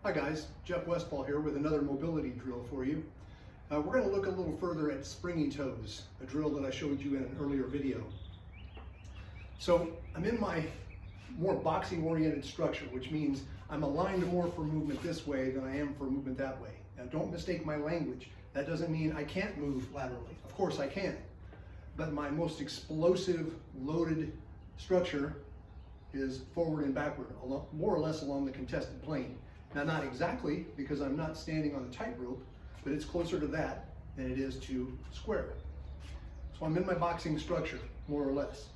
Hi guys, Jeff Westfall here with another mobility drill for you. We're going to look a little further at Springy Toes, a drill that I showed you in an earlier video. So I'm in my more boxing oriented structure, which means I'm aligned more for movement this way than I am for movement that way. Now don't mistake my language. That doesn't mean I can't move laterally. Of course I can. But my most explosive, loaded structure is forward and backward, more or less along the contested plane. Now, not exactly, because I'm not standing on a tightrope, but it's closer to that than it is to square. So I'm in my boxing structure, more or less.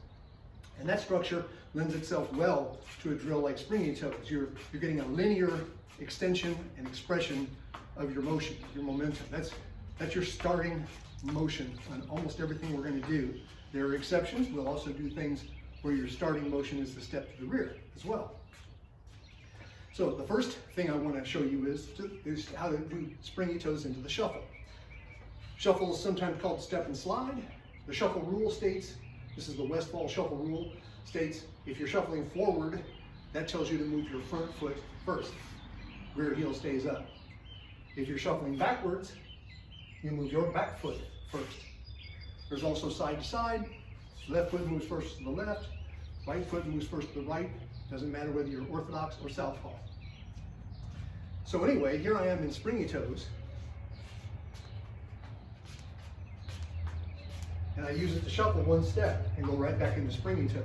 And that structure lends itself well to a drill like Springy Toes. You're getting a linear extension and expression of your motion, your momentum. That's your starting motion on almost everything we're going to do. There are exceptions. We'll also do things where your starting motion is the step to the rear as well. So the first thing I want to show you is how to do Springy Toes into the shuffle. Shuffle is sometimes called step and slide. The shuffle rule states, this is the Westfall shuffle rule, states if you're shuffling forward, that tells you to move your front foot first. Rear heel stays up. If you're shuffling backwards, you move your back foot first. There's also side to side. Left foot moves first to the left, right foot moves first to the right. Doesn't matter whether you're orthodox or southpaw. So anyway, here I am in Springy Toes. And I use it to shuffle one step and go right back into Springy Toes.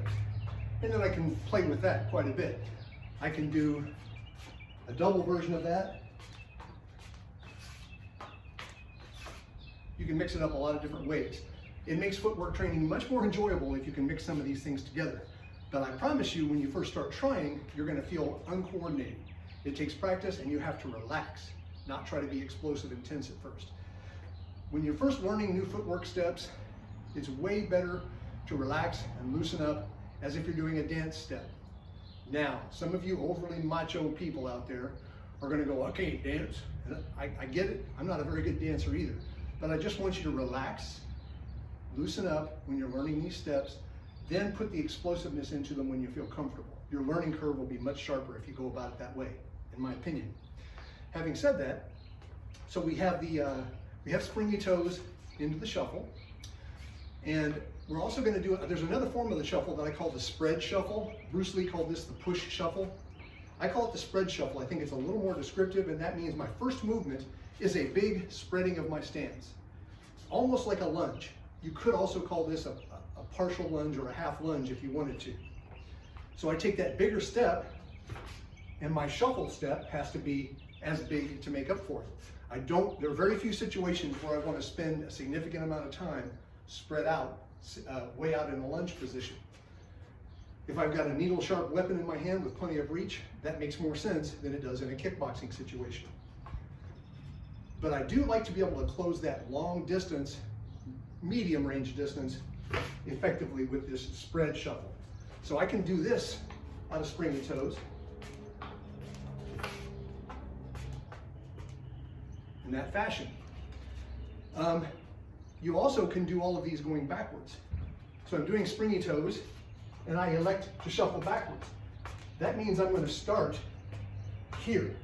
And then I can play with that quite a bit. I can do a double version of that. You can mix it up a lot of different ways. It makes footwork training much more enjoyable if you can mix some of these things together. But I promise you, when you first start trying, you're going to feel uncoordinated. It takes practice and you have to relax, not try to be explosive intense at first. When you're first learning new footwork steps, it's way better to relax and loosen up as if you're doing a dance step. Now, some of you overly macho people out there are going to go, okay, dance. And I get it. I'm not a very good dancer either. But I just want you to relax, loosen up when you're learning these steps, then put the explosiveness into them when you feel comfortable. Your learning curve will be much sharper if you go about it that way, in my opinion. Having said that, so we have Springy Toes into the shuffle, and we're also going to do, there's another form of the shuffle that I call the spread shuffle. Bruce Lee called this the push shuffle. I call it the spread shuffle. I think it's a little more descriptive, and that means my first movement is a big spreading of my stance, almost like a lunge. You could also call this a partial lunge or a half lunge if you wanted to. So I take that bigger step, and my shuffle step has to be as big to make up for it. There are very few situations where I want to spend a significant amount of time spread out, way out in a lunge position. If I've got a needle sharp weapon in my hand with plenty of reach, that makes more sense than it does in a kickboxing situation. But I do like to be able to close that long distance, medium range distance effectively with this spread shuffle. So I can do this out of Springy Toes. In that fashion. You also can do all of these going backwards. So I'm doing Springy Toes and I elect to shuffle backwards. That means I'm going to start here.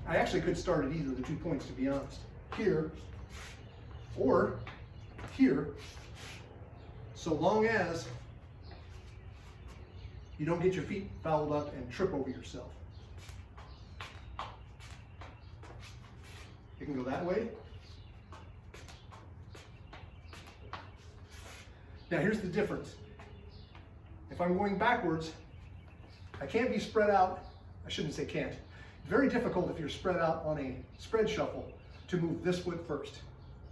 I actually could start at either of the 2 points, to be honest. Here or here, so long as you don't get your feet fouled up and trip over yourself. You can go that way. Now here's the difference. If I'm going backwards, I can't be spread out. I shouldn't say can't. Very difficult if you're spread out on a spread shuffle to move this foot first,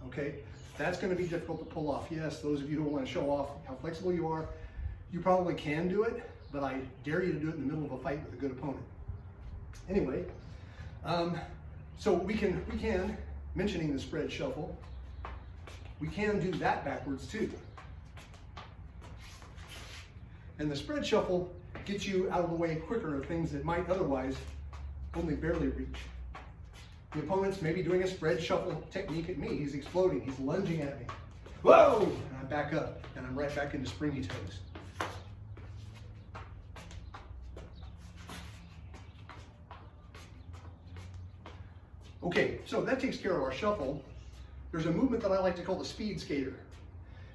okay? That's going to be difficult to pull off. Yes, those of you who want to show off how flexible you are, you probably can do it, but I dare you to do it in the middle of a fight with a good opponent. Anyway, so we can, mentioning the spread shuffle, we can do that backwards too. And the spread shuffle gets you out of the way quicker of things that might otherwise only barely reach. The opponent's maybe doing a spread shuffle technique at me. He's exploding, he's lunging at me. Whoa! And I back up, and I'm right back into Springy Toes. Okay, so that takes care of our shuffle. There's a movement that I like to call the speed skater.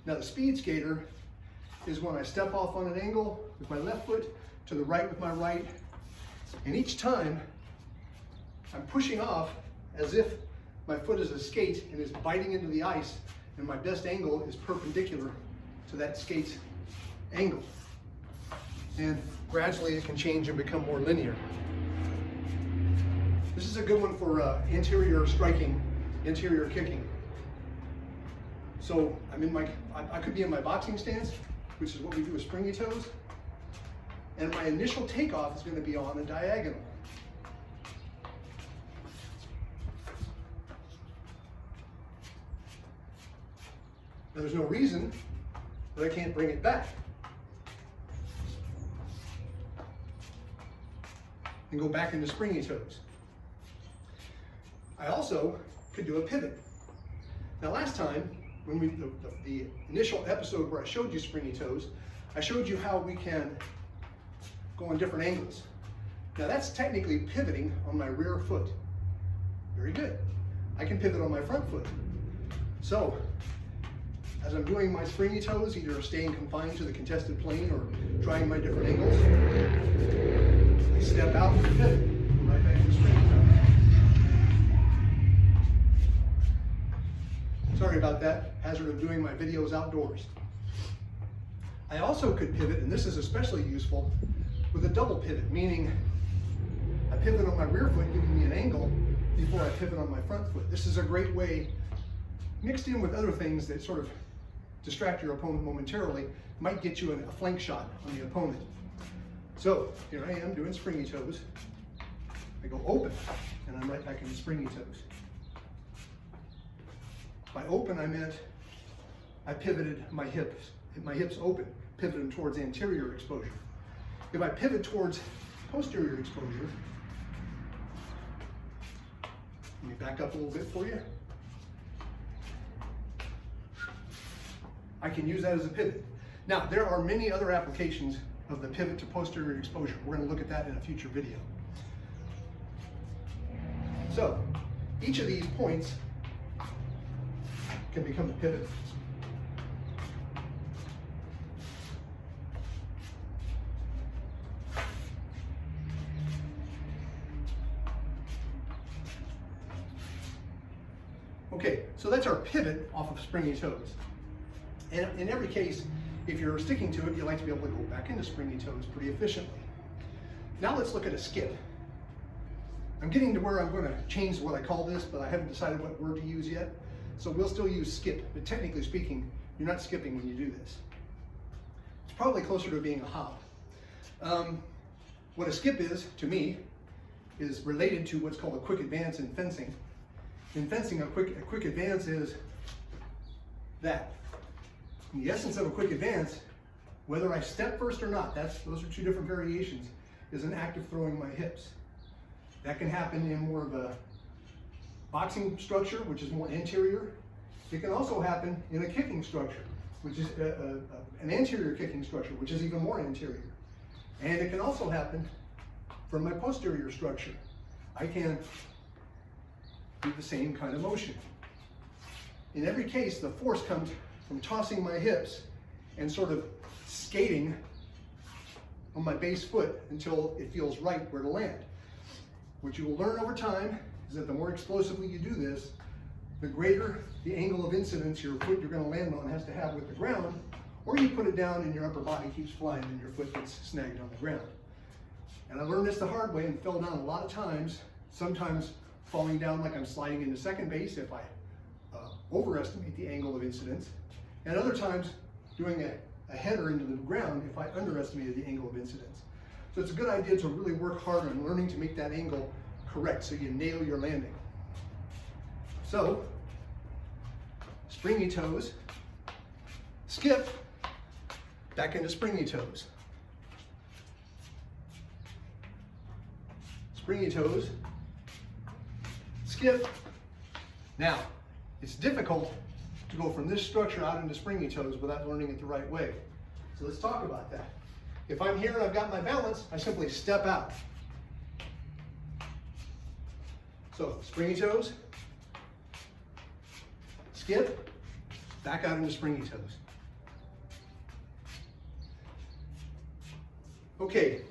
Now the speed skater is when I step off on an angle with my left foot to the right with my right, and each time I'm pushing off as if my foot is a skate and is biting into the ice, and my best angle is perpendicular to that skate's angle. And gradually it can change and become more linear. This is a good one for interior striking, interior kicking. So I could be in my boxing stance, which is what we do with Springy Toes, and my initial takeoff is going to be on a diagonal. Now there's no reason that I can't bring it back and go back into Springy Toes. I also could do a pivot. Now last time, when the initial episode where I showed you Springy Toes, I showed you how we can go on different angles. Now that's technically pivoting on my rear foot. Very good. I can pivot on my front foot. So, as I'm doing my Springy Toes, either staying confined to the contested plane or trying my different angles, I step out and pivot, right back to Springy Toes. Sorry about that, hazard of doing my videos outdoors. I also could pivot, and this is especially useful, with a double pivot, meaning I pivot on my rear foot, giving me an angle before I pivot on my front foot. This is a great way, mixed in with other things that sort of distract your opponent momentarily, might get you a flank shot on the opponent. So here I am doing Springy Toes. I go open, and I'm right back into Springy Toes. By open, I meant I pivoted my hips open, pivot them towards anterior exposure. If I pivot towards posterior exposure, let me back up a little bit for you. I can use that as a pivot. Now, there are many other applications of the pivot to posterior exposure. We're going to look at that in a future video. So, each of these points can become a pivot. Okay, so that's our pivot off of Springy Toes. And in every case, if you're sticking to it, you like to be able to go back into Springy Toes pretty efficiently. Now let's look at a skip. I'm getting to where I'm going to change what I call this, but I haven't decided what word to use yet. So we'll still use skip, but technically speaking, you're not skipping when you do this. It's probably closer to being a hop. What a skip is, to me, is related to what's called a quick advance in fencing. In fencing, a quick advance is that. The essence of a quick advance, whether I step first or not, those are two different variations, is an act of throwing my hips. That can happen in more of a boxing structure, which is more anterior. It can also happen in a kicking structure, which is an anterior kicking structure, which is even more anterior. And it can also happen from my posterior structure. I can do the same kind of motion. In every case, the force comes from tossing my hips and sort of skating on my base foot until it feels right where to land. What you will learn over time is that the more explosively you do this, the greater the angle of incidence your foot you're going to land on has to have with the ground, or you put it down and your upper body keeps flying and your foot gets snagged on the ground. And I learned this the hard way and fell down a lot of times, sometimes falling down like I'm sliding into second base if I overestimate the angle of incidence, and other times doing a header into the ground if I underestimated the angle of incidence. So it's a good idea to really work hard on learning to make that angle correct so you nail your landing. So, Springy Toes, skip, back into Springy Toes. Springy Toes, skip. Now, it's difficult to go from this structure out into Springy Toes without learning it the right way. So let's talk about that. If I'm here and I've got my balance, I simply step out. So springy toes, skip, back out into springy toes. Okay,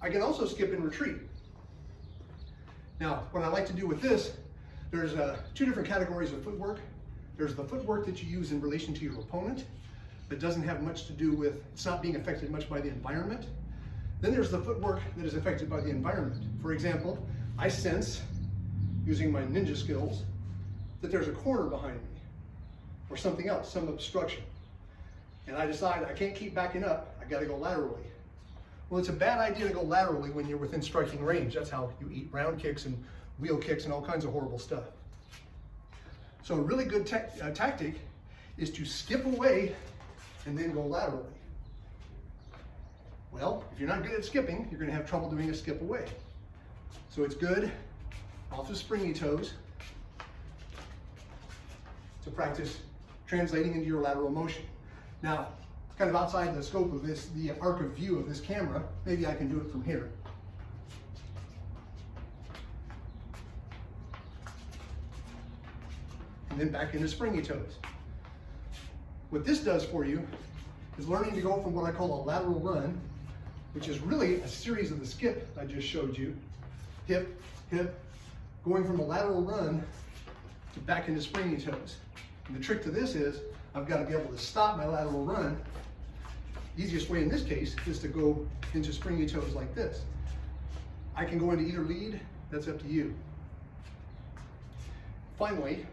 I can also skip and retreat. Now, what I like to do with this, there's two different categories of footwork. There's the footwork that you use in relation to your opponent that doesn't have much to do with, it's not being affected much by the environment. Then there's the footwork that is affected by the environment. For example, I sense, using my ninja skills, that there's a corner behind me or something else, some obstruction. And I decide I can't keep backing up, I gotta go laterally. Well, it's a bad idea to go laterally when you're within striking range. That's how you eat round kicks and wheel kicks and all kinds of horrible stuff. So a really good tactic is to skip away and then go laterally. Well, if you're not good at skipping, you're gonna have trouble doing a skip away. So it's good off the springy toes to practice translating into your lateral motion. Now, kind of outside the scope of this, the arc of view of this camera, maybe I can do it from here. And then back into springy toes. What this does for you is learning to go from what I call a lateral run, which is really a series of the skip I just showed you. Hip, hip, going from a lateral run to back into springy toes. And the trick to this is I've got to be able to stop my lateral run. The easiest way in this case is to go into springy toes like this. I can go into either lead, that's up to you. Finally,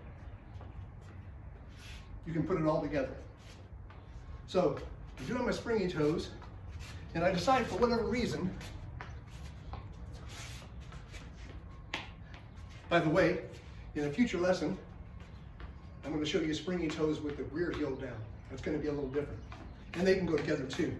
you can put it all together. So I'm doing my springy toes, and I decide for whatever reason, by the way, in a future lesson, I'm going to show you springy toes with the rear heel down. That's going to be a little different. And they can go together too.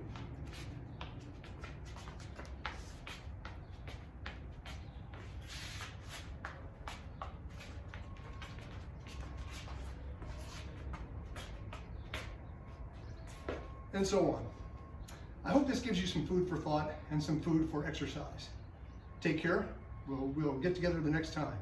And so on. I hope this gives you some food for thought and some food for exercise. Take care. We'll get together the next time.